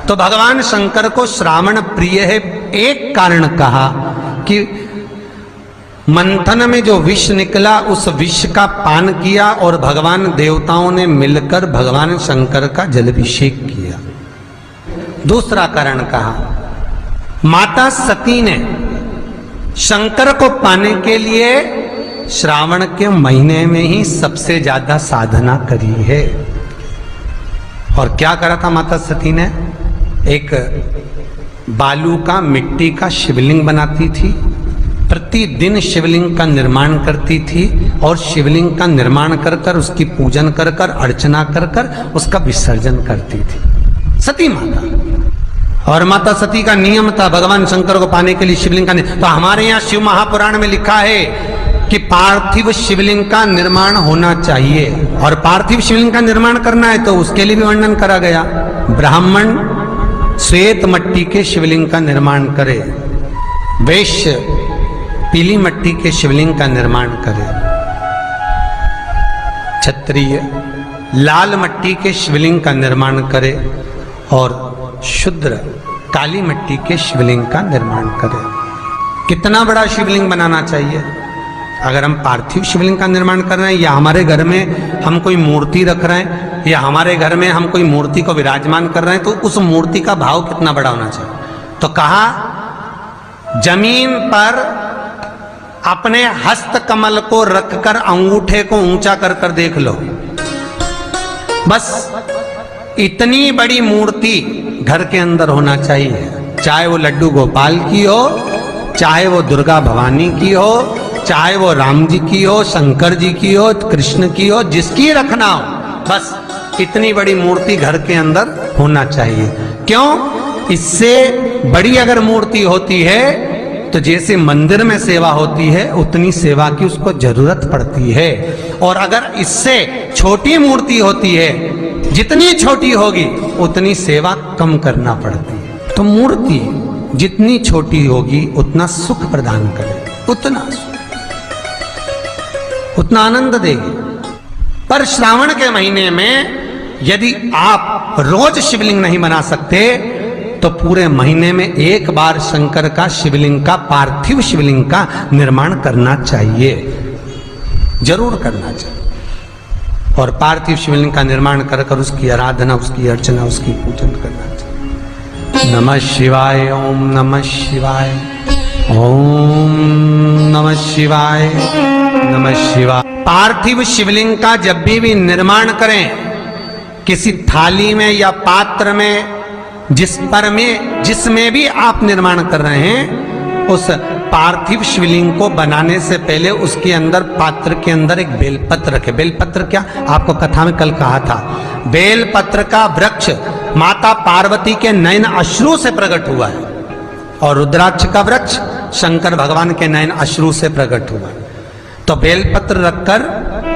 तो भगवान शंकर को श्रावण प्रिय है, एक कारण कहा कि मंथन में जो विष निकला उस विष का पान किया और भगवान देवताओं ने मिलकर भगवान शंकर का जलाभिषेक किया। दूसरा कारण कहा, माता सती ने शंकर को पाने के लिए श्रावण के महीने में ही सबसे ज्यादा साधना करी है। और क्या करा था माता सती ने? एक बालू का, मिट्टी का शिवलिंग बनाती थी, प्रतिदिन शिवलिंग का निर्माण करती थी और शिवलिंग का निर्माण कर कर उसकी पूजन कर कर अर्चना कर कर उसका विसर्जन करती थी सती माता। और माता सती का नियम था भगवान शंकर को पाने के लिए शिवलिंग का तो हमारे यहाँ शिव महापुराण में लिखा है कि पार्थिव शिवलिंग का निर्माण होना चाहिए। और पार्थिव शिवलिंग का निर्माण करना है तो उसके लिए भी वर्णन करा गया। ब्राह्मण श्वेत मट्टी के शिवलिंग का निर्माण करे, वैश्य पीली मट्टी के शिवलिंग का निर्माण करे, क्षत्रिय लाल मट्टी के शिवलिंग का निर्माण करे और शूद्र काली मट्टी के शिवलिंग का निर्माण करे। कितना बड़ा शिवलिंग बनाना चाहिए? अगर हम पार्थिव शिवलिंग का निर्माण कर रहे हैं या हमारे घर में हम कोई मूर्ति रख रहे हैं या हमारे घर में हम कोई मूर्ति को विराजमान कर रहे हैं तो उस मूर्ति का भाव कितना बड़ा होना चाहिए? तो कहा, जमीन पर अपने हस्त कमल को रखकर अंगूठे को ऊंचा कर कर देख लो, बस इतनी बड़ी मूर्ति घर के अंदर होना चाहिए। चाहे वो लड्डू गोपाल की हो, चाहे वो दुर्गा भवानी की हो, चाहे वो राम जी की हो, शंकर जी की हो, कृष्ण की हो, जिसकी रखना हो, बस इतनी बड़ी मूर्ति घर के अंदर होना चाहिए। क्यों? इससे बड़ी अगर मूर्ति होती है तो जैसे मंदिर में सेवा होती है उतनी सेवा की उसको जरूरत पड़ती है। और अगर इससे छोटी मूर्ति होती है, जितनी छोटी होगी उतनी सेवा कम करना पड़ती है। तो मूर्ति जितनी छोटी होगी उतना सुख प्रदान करे, उतना आनंद देगी। पर श्रावण के महीने में यदि आप रोज शिवलिंग नहीं बना सकते तो पूरे महीने में एक बार शंकर का शिवलिंग का, पार्थिव शिवलिंग का निर्माण करना चाहिए, जरूर करना चाहिए। और पार्थिव शिवलिंग का निर्माण कर कर उसकी आराधना, उसकी अर्चना, उसकी पूजन करना चाहिए। नमः शिवाय, ओम नमः शिवाय, ओम नमः शिवाय, नमः शिवाय। पार्थिव शिवलिंग का जब भी निर्माण करें, किसी थाली में या पात्र में, जिसमें भी आप निर्माण कर रहे हैं, उस पार्थिव शिवलिंग को बनाने से पहले उसके अंदर, पात्र के अंदर एक बेलपत्र रखे। बेलपत्र क्या? आपको कथा में कल कहा था, बेलपत्र का वृक्ष माता पार्वती के नयन अश्रु से प्रकट हुआ है और रुद्राक्ष का वृक्ष शंकर भगवान के नयन अश्रु से प्रकट हुआ है। तो बेलपत्र रखकर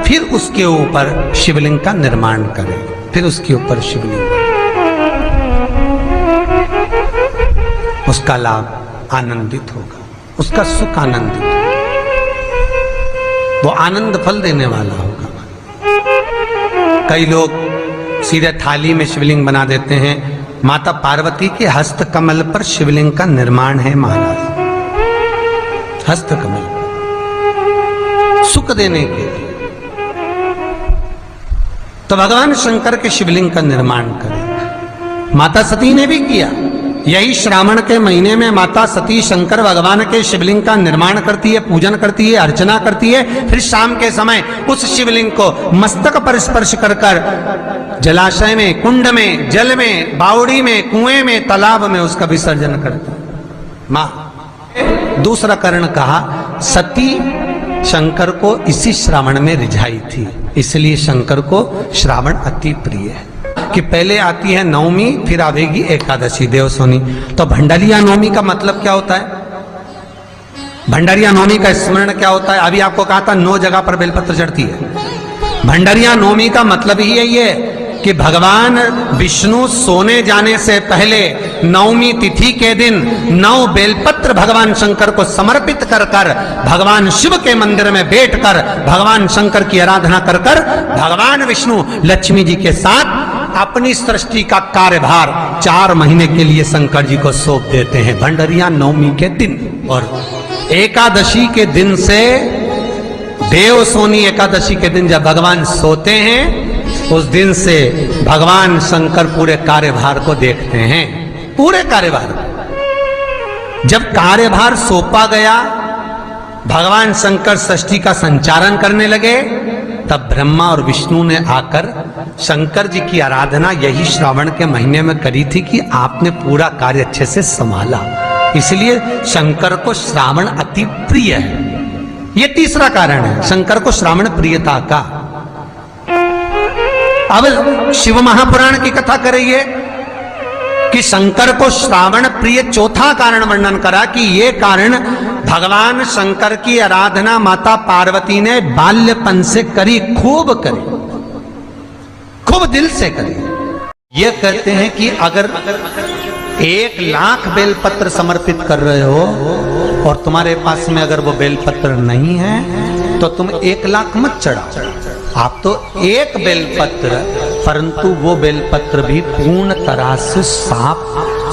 फिर उसके ऊपर शिवलिंग का निर्माण करें, फिर उसके ऊपर शिवलिंग, उसका लाभ आनंदित होगा, उसका सुख आनंदित होगा, वो आनंद फल देने वाला होगा। कई लोग सीधे थाली में शिवलिंग बना देते हैं। माता पार्वती के हस्त कमल पर शिवलिंग का निर्माण है महाराज, हस्त कमल सुख देने के लिए। तो भगवान शंकर के शिवलिंग का निर्माण करें। माता सती ने भी किया। यही श्रावण के महीने में माता सती शंकर भगवान के शिवलिंग का निर्माण करती है, पूजन करती है, अर्चना करती है। फिर शाम के समय उस शिवलिंग को मस्तक पर स्पर्श कर कर जलाशय में, कुंड में, जल में, बावड़ी में, कुएं में, तालाब में उसका विसर्जन करती मां। दूसरा कारण कहा, सती शंकर को इसी श्रावण में रिझाई थी, इसलिए शंकर को श्रावण अति प्रिय है। कि पहले आती है नवमी, फिर आवेगी एकादशी, देवसोनी। तो भंडारिया नवमी का मतलब क्या होता है? भंडारिया नवमी का स्मरण क्या होता है? अभी आपको कहा था 9 जगह पर बेलपत्र चढ़ती है। भंडारिया नवमी का मतलब ही यही है कि भगवान विष्णु सोने जाने से पहले नवमी तिथि के दिन 9 बेलपत्र भगवान शंकर को समर्पित कर कर भगवान शिव के मंदिर में बैठकर भगवान शंकर की आराधना कर कर भगवान विष्णु लक्ष्मी जी के साथ अपनी सृष्टि का कार्यभार 4 महीने के लिए शंकर जी को सौंप देते हैं भंडरिया नवमी के दिन। और एकादशी के दिन से, देव सोनी एकादशी के दिन जब भगवान सोते हैं, उस दिन से भगवान शंकर पूरे कार्यभार को देखते हैं। पूरे कार्यभार, जब कार्यभार सौंपा गया, भगवान शंकर सृष्टि का संचालन करने लगे, तब ब्रह्मा और विष्णु ने आकर शंकर जी की आराधना यही श्रावण के महीने में करी थी कि आपने पूरा कार्य अच्छे से संभाला, इसलिए शंकर को श्रावण अति प्रिय है। यह तीसरा कारण है शंकर को श्रावण प्रियता का। अब शिव महापुराण की कथा करिए कि शंकर को श्रावण प्रिय, चौथा कारण वर्णन करा कि ये कारण भगवान शंकर की आराधना माता पार्वती ने बाल्यपन से करी, खूब करी, खूब दिल से करी। ये कहते हैं कि अगर 1,00,000 बेलपत्र समर्पित कर रहे हो और तुम्हारे पास में अगर वो बेलपत्र नहीं है तो तुम 1,00,000 मत चढ़ाओ, आप तो 1 बेलपत्र, परंतु वो बेलपत्र भी पूर्ण तरह से साफ,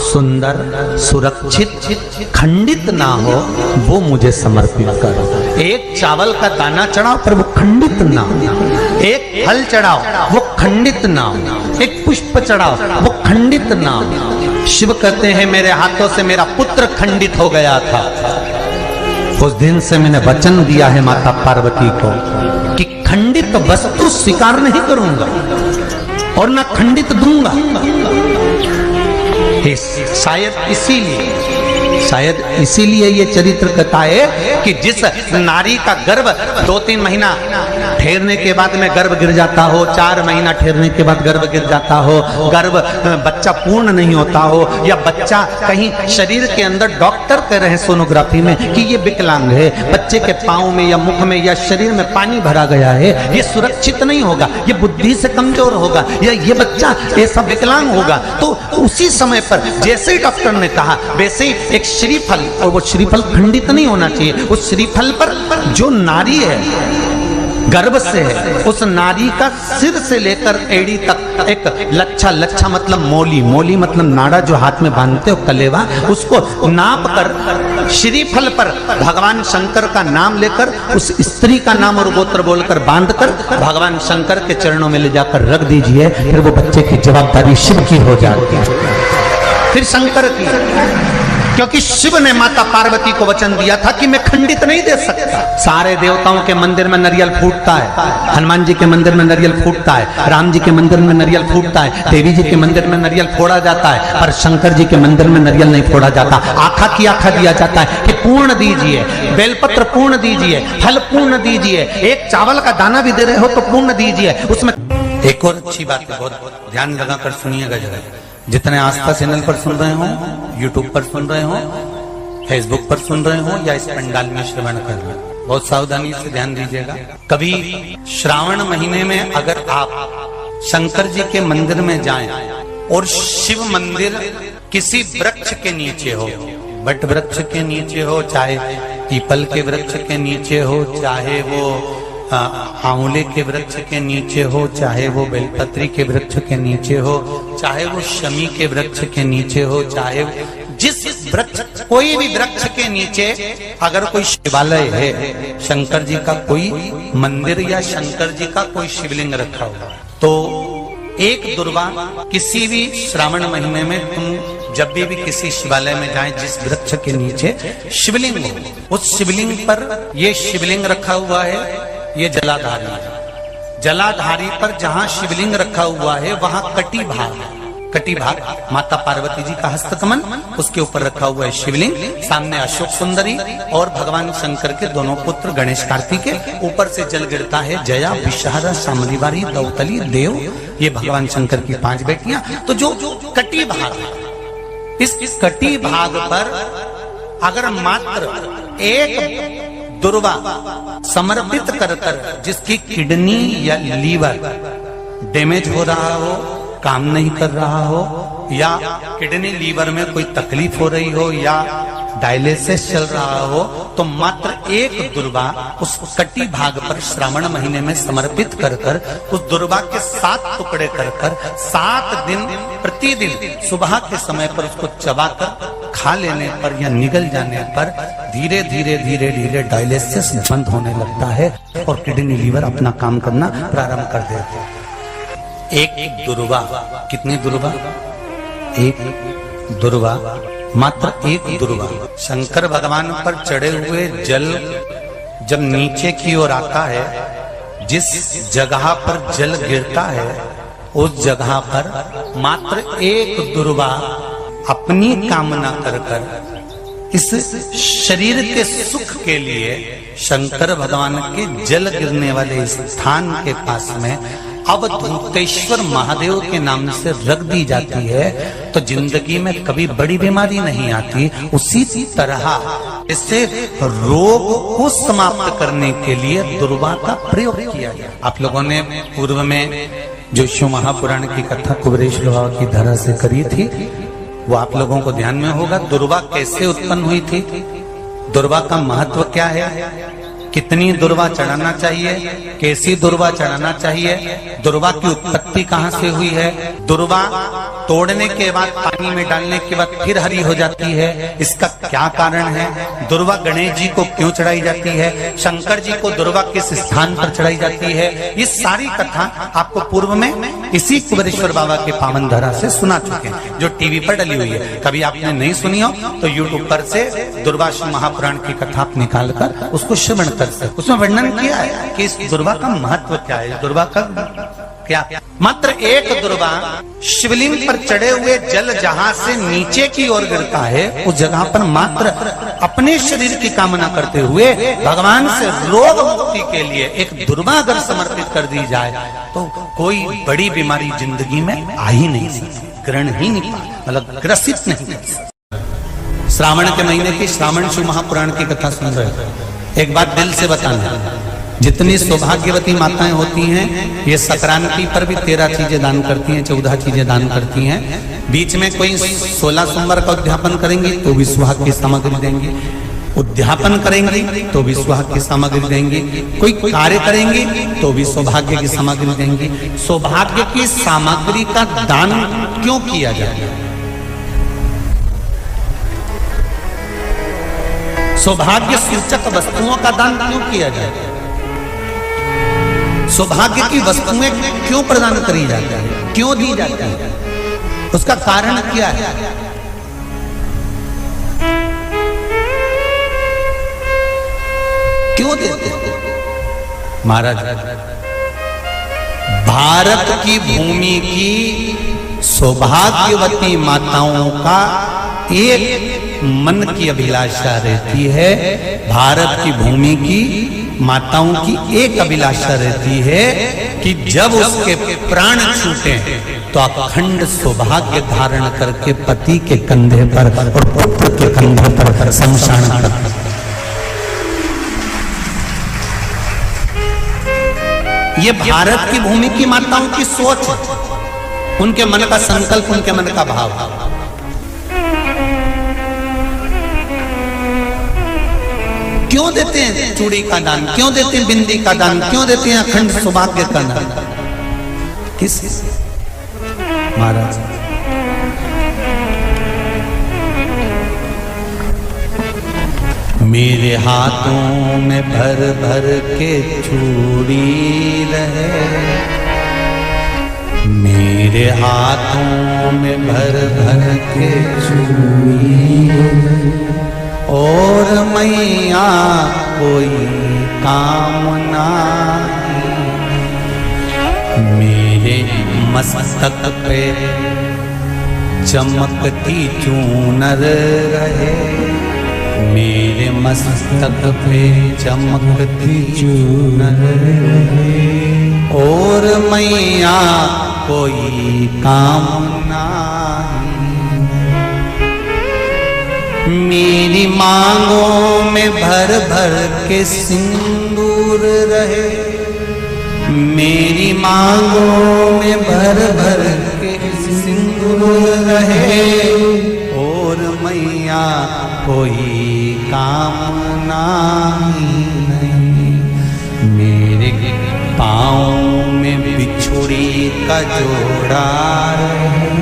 सुंदर, सुरक्षित, खंडित ना हो, वो मुझे समर्पित करो। 1 चावल का दाना चढ़ाओ पर वो खंडित ना हो, 1 फल चढ़ाओ वो खंडित ना हो, 1 पुष्प चढ़ाओ वो खंडित ना हो। शिव कहते हैं मेरे हाथों से मेरा पुत्र खंडित हो गया था, उस दिन से मैंने वचन दिया है माता पार्वती को कि खंडित वस्तु स्वीकार नहीं करूंगा और ना खंडित दूंगा। शायद इसीलिए ये चरित्र कथा है कि जिस नारी का गर्भ 2-3 महीना ठहरने के बाद में गर्भ गिर जाता हो, 4 महीना ठहरने के बाद गर्भ गिर जाता हो, गर्भ बच्चा पूर्ण नहीं होता हो, या बच्चा कहीं शरीर के अंदर डॉक्टर कह रहे हैं सोनोग्राफी में कि ये विकलांग है, बच्चे के पाँव में या मुख में या शरीर में पानी भरा गया है, ये सुरक्षित नहीं होगा, ये बुद्धि से कमजोर होगा, या ये बच्चा ऐसा विकलांग होगा, तो उसी समय पर जैसे ही डॉक्टर ने कहा वैसे ही एक श्रीफल, और वो श्रीफल खंडित नहीं होना चाहिए, उस श्रीफल पर जो नारी है गर्भ से है, उस नारी का सिर से लेकर एड़ी तक एक लच्छा, लच्छा मतलब मोली, मोली मतलब नाड़ा जो हाथ में बांधते हो कलेवा, उसको नाप कर श्रीफल पर भगवान शंकर का नाम लेकर उस स्त्री का नाम और गोत्र बोलकर बांधकर भगवान शंकर के चरणों में ले जाकर रख दीजिए, फिर वो बच्चे की जवाबदारी शिव की हो जाती है, फिर शंकर की, क्योंकि शिव ने माता पार्वती को वचन दिया था कि मैं खंडित नहीं दे सकता। सारे देवताओं के मंदिर में नारियल फूटता है, हनुमान जी के मंदिर में नारियल फूटता है, राम जी के मंदिर में नारियल फूटता है, देवी जी के मंदिर में नारियल फोड़ा जाता है, पर शंकर जी के मंदिर में नारियल नहीं फोड़ा जाता। आखा की आखा दिया जाता है कि पूर्ण दीजिए, बेलपत्र पूर्ण दीजिए, फल पूर्ण दीजिए, 1 चावल का दाना भी दे रहे हो तो पूर्ण दीजिए। उसमें एक और अच्छी बात है, बहुत ध्यान लगाकर सुनिएगा जरा, जितने आस्था चैनल पर सुन रहे हो, यूट्यूब पर सुन रहे हो, फेसबुक पर सुन रहे हो या इस पंडाल में श्रवण कर रहे हो, बहुत सावधानी से ध्यान दीजिएगा। कभी श्रावण महीने में अगर आप शंकर जी के मंदिर में जाएं और शिव मंदिर किसी वृक्ष के नीचे हो, वट वृक्ष के नीचे हो, चाहे पीपल के वृक्ष के नीचे हो, चाहे वो आंवले के वृक्ष के नीचे हो, चाहे वो बेलपत्री के वृक्ष के नीचे हो, चाहे वो शमी के वृक्ष के नीचे हो, चाहे जिस वृक्ष, कोई भी वृक्ष के नीचे अगर कोई शिवालय है, शंकर जी का कोई मंदिर या शंकर जी का कोई शिवलिंग रखा हुआ, तो एक दुर्वा किसी भी श्रावण महीने में तुम जब भी किसी शिवालय में जाएं, जिस वृक्ष के नीचे शिवलिंग हो, उस शिवलिंग पर ये शिवलिंग रखा हुआ है, ये जलाधारी है। जलाधारी पर जहां शिवलिंग रखा हुआ है वहां कटी भाग है, कटी भाग माता पार्वती जी का हस्तकमल, उसके ऊपर रखा हुआ है शिवलिंग, सामने अशोक सुंदरी और भगवान शंकर के दोनों पुत्र गणेश कार्तिके, ऊपर से जल गिरता है जया, विषहारा, शामलीवारी, दौतली, देव, ये भगवान शंकर की 5 बेटियां। तो जो कटी भाग है, इस कटी भाग पर अगर मात्र एक दुर्वा समर्पित कर जिसकी किडनी या लीवर डैमेज हो रहा हो, काम नहीं कर रहा हो, या किडनी लीवर में कोई तकलीफ हो रही हो, या डायलिसिस चल रहा हो, तो मात्र एक दुर्वा उस कटी भाग पर श्रावण महीने में समर्पित कर कर उस दुर्वा के 7 टुकड़े कर कर 7 दिन प्रतिदिन सुबह के समय पर उसको चबाकर खा लेने पर या निगल जाने पर धीरे धीरे धीरे धीरे डायलिसिस बंद होने लगता है और किडनी लीवर अपना काम करना प्रारंभ कर देते हैं। एक दुर्वा, कितनी दुर्वा? एक दुर्वा, मात्र एक दुर्वा। शंकर भगवान पर चढ़े हुए जल जब नीचे की ओर आता है, जिस जगह पर जल गिरता है उस जगह पर मात्र एक दुर्वा अपनी कामना कर कर इस शरीर के सुख के लिए शंकर भगवान के जल गिरने वाले स्थान के पास में अवधूतेश्वर महादेव के नाम से रख दी जाती है तो जिंदगी में कभी बड़ी बीमारी नहीं आती। उसी तरह इससे रोग को समाप्त करने के लिए दुर्वा का प्रयोग किया गया। आप लोगों ने पूर्व में जो शिव महापुराण की कथा कुबेरेश्वर बाबा की धरा से करी थी वो आप लोगों को ध्यान में होगा। दुर्वा कैसे उत्पन्न हुई थी, दुर्वा का महत्व क्या है, कितनी दुर्वा चढ़ाना चाहिए, कैसी दुर्वा चढ़ाना चाहिए, दुर्वा की उत्पत्ति कहाँ से हुई है, दुर्वा तोड़ने के बाद पानी में डालने के बाद फिर हरी हो जाती है, इसका क्या कारण है, दुर्वा गणेश जी को क्यों चढ़ाई जाती है, शंकर जी को दुर्वा किस स्थान पर चढ़ाई जाती है, ये सारी कथा आपको पूर्व में इसी कुबेरेश्वर बाबा के पावन धरा से सुना चुके हैं जो टीवी पर डली हुई है। कभी आपने नहीं सुनी हो तो यूट्यूब पर से दुर्वा शिव महापुराण की कथा आप निकाल कर उसको श्रवण कर सकते। उसमें वर्णन किया है कि इस दुर्वा का महत्व क्या है, दुर्वा का क्या। मात्र एक दुर्वा शिवलिंग पर चढ़े हुए जल जहां से नीचे की ओर गिरता है उस जगह पर मात्र अपने शरीर की कामना करते हुए भगवान से रोग मुक्ति के लिए एक दुर्वा अगर समर्पित कर दी जाए तो कोई बड़ी बीमारी जिंदगी में आ ही नहीं सकती, ग्रहण ही नहीं पा, मतलब ग्रसित नहीं कर सकती। श्रावण के महीने की श्रावण शिव महापुराण की कथा सुन रहे हो, एक बात दिल से बताना, जितनी सौभाग्यवती माताएं होती हैं ये संक्रांति पर भी 13 चीजें दान करती हैं, 14 चीजें दान करती हैं। बीच में कोई 16 सोमवार का उद्यापन करेंगी तो भी सुहाग की सामग्री देंगी, उद्यापन करेंगी तो भी सुहाग की सामग्री देंगी, कोई कार्य करेंगी तो भी सौभाग्य की सामग्री देंगी। सौभाग्य की सामग्री का दान क्यों किया जाए, सौभाग्य सूचक वस्तुओं का दान क्यों किया जाए, सौभाग्य की वस्तुएं क्यों प्रदान करी जाती है, क्यों दी जाती है, उसका कारण क्या है। क्यों देते महाराज, भारत की भूमि की सौभाग्यवती माताओं का एक मन की अभिलाषा रहती है, भारत की भूमि की माताओं की एक अभिलाषा रहती है कि जब उसके प्राण छूटे तो अखंड सौभाग्य धारण करके पति के कंधे पर और पुत्र के कंधे पर शमशान पर। ये भारत की भूमि की माताओं की सोच है, उनके मन का संकल्प, उनके मन का भाव। क्यों देते हैं चूड़ी का दान, क्यों देते हैं बिंदी का दान, क्यों देते हैं अखंड सौभाग्य का दान, किस महाराज। मेरे हाथों में भर भर के चूड़ी रहे, मेरे हाथों में भर भर के चूड़ी और मैया कोई काम नहीं, मेरे मस्तक पे चमकती चूनर रहे, मेरे मस्तक पे चमकती चूनर रहे और मैया कोई काम नहीं, मेरी मांगों में भर भर के सिंदूर रहे, मेरी मांगों में भर भर के सिंदूर रहे और मैया कोई कामना नहीं, मेरे पाँव में बिछुड़ी का जोड़ा रहे।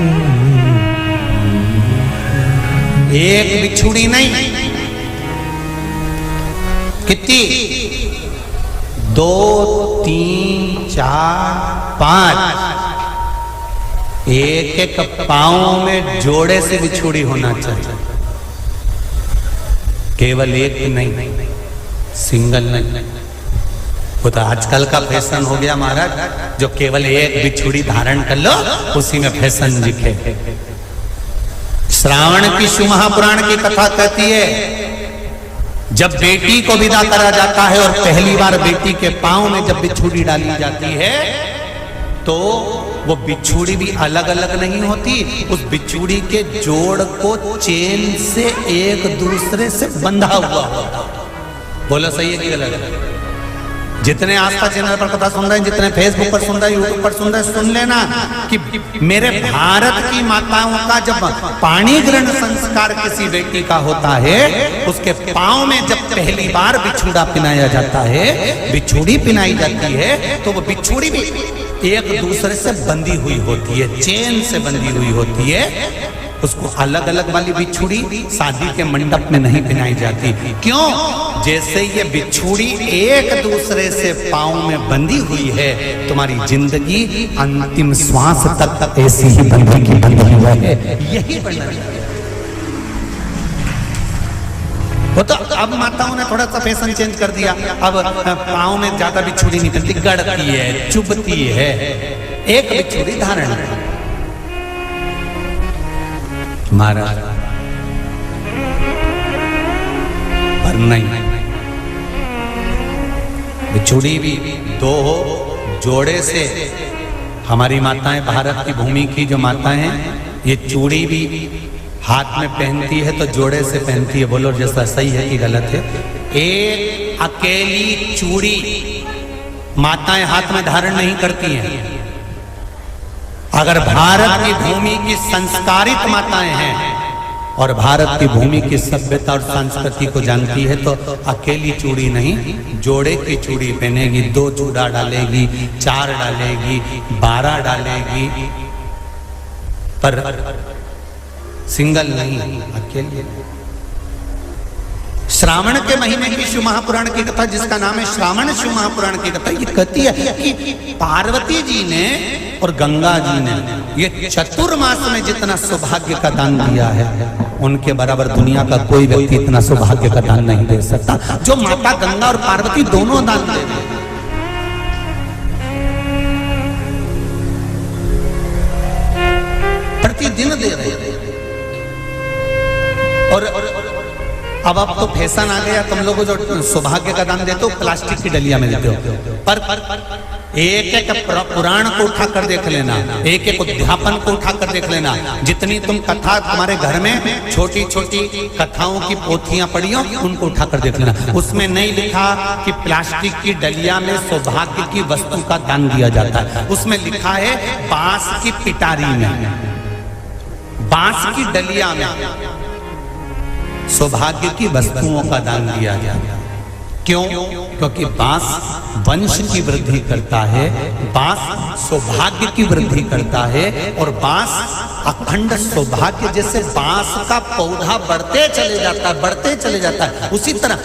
एक बिछुड़ी नहीं, कितनी? 2, 3, 4, 5। एक एक पाँव में जोड़े से बिछुड़ी होना चाहिए, केवल एक नहीं, सिंगल नहीं। वो तो आजकल का फैशन हो गया महाराज, जो केवल एक बिछुड़ी धारण कर लो उसी में फैशन दिखे। श्रावण की शिव महापुराण की कथा कहती है, जब बेटी को विदा करा जाता है और पहली बार बेटी के पांव में जब बिछुड़ी डाली जाती है, तो वो बिछुड़ी भी अलग अलग नहीं होती, उस बिछुड़ी के जोड़ को चेन से एक दूसरे से बंधा हुआ होता। बोलो सही है कि गलत? जितने आस्था चैनल पर कथा सुन रहे हैं, जितने फेसबुक पर सुन रहे हैं, यूट्यूब पर सुन रहे हैं, सुन लेना कि मेरे भारत की माताओं का जब पाणी ग्रहण संस्कार किसी बेटी का होता है, उसके पांव में जब पहली बार बिछुड़ा पिनाया जाता है, बिछुड़ी पिनाई जाती है, तो वो बिछुड़ी भी एक दूसरे से बंधी हुई होती है, चेन से बंधी हुई होती है। उसको अलग अलग वाली बिछुड़ी शादी के मंडप में नहीं पिनाई जाती। क्यों? जैसे ये बिछुड़ी एक दूसरे से पांव में बंधी हुई है, तुम्हारी जिंदगी अंतिम श्वास तक ऐसी ही बंधी हुई है। यही वर्णन है। वो तो अब माताओं ने थोड़ा सा फैशन चेंज कर दिया, अब पांव में ज्यादा बिछुड़ी नहीं पहनती, गड़ती है, चुभती है, एक बिछुड़ी धारण है। महाराज पर नहीं, बिछुड़ी भी दो हो, जोड़े से। हमारी माताएं, भारत की भूमि की जो माताएं हैं, ये चूड़ी भी हाथ में पहनती है तो जोड़े से पहनती है। बोलो जैसा सही है कि गलत है? एक अकेली चूड़ी माताएं हाथ में धारण नहीं करती हैं। अगर भारत की भूमि की संस्कारित माताएं हैं और भारत की भूमि की सभ्यता और संस्कृति को जानती है, तो अकेली चूड़ी नहीं, जोड़े की चूड़ी पहनेगी, 2 चूड़ा डालेगी, 4 डालेगी, 12 डालेगी, पर सिंगल नहीं, अकेले। श्रावण के महीने की शिव महापुराण की कथा, जिसका नाम है श्रावण शिव महापुराण की कथा, ये कहती है कि पार्वती जी ने और गंगा जी ने ये चतुर्मास में जितना सौभाग्य का दान दिया है, उनके बराबर दुनिया का कोई व्यक्ति इतना सौभाग्य का दान नहीं दे सकता, जो माता गंगा और पार्वती दोनों दान दे रहे हैं। प्रतिदिन दे रहे हैं। और अब तो फैशन आ गया, तुम लोगों जो सौभाग्य का दान देते हो प्लास्टिक की डलिया में देते हो, पर एक एक पुराण को उठा कर देख लेना, एक एक उद्यापन को उठा कर देख लेना, जितनी तुम कथा तुम्हारे घर में छोटी छोटी कथाओं की पोथियां पड़ी हो, उनको उठा कर देख लेना। उसमें नहीं लिखा कि प्लास्टिक की डलिया में सौभाग्य की वस्तु का दान दिया जाता है, उसमें लिखा है बांस की पिटारी में, बांस की डलिया में सौभाग्य की वस्तुओं का दान दिया जाता है। क्यों? क्योंकि बांस वंश की वृद्धि करता है, बांस सौभाग्य की वृद्धि करता है, और बांस अखंड सौभाग्य, जैसे बांस का पौधा बढ़ते चले जाता है, बढ़ते चले जाता है, उसी तरह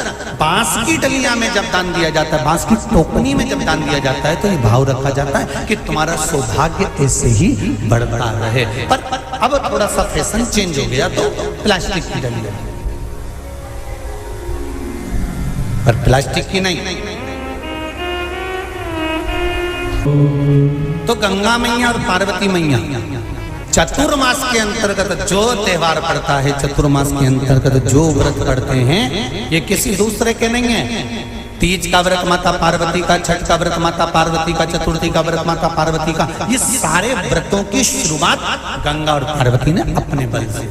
बांस की डलिया में जब दान दिया जाता है, बांस की टोकनी में जब दान दिया जाता है, तो ये भाव रखा जाता है कि तुम्हारा सौभाग्य ऐसे ही बढ़ता रहे। पर अब थोड़ा सा फैशन चेंज हो गया, तो प्लास्टिक की डलिया, पर प्लास्टिक की नहीं। तो गंगा मैया और पार्वती मैया चतुर्मास के अंतर्गत जो त्योहार पड़ता है, चतुर्मास के अंतर्गत जो व्रत पड़ते हैं, ये किसी दूसरे के नहीं है। तीज का व्रत माता पार्वती का, छठ का व्रत माता पार्वती का, चतुर्थी का व्रत माता पार्वती का, ये सारे व्रतों की शुरुआत गंगा और पार्वती ने अपने बल से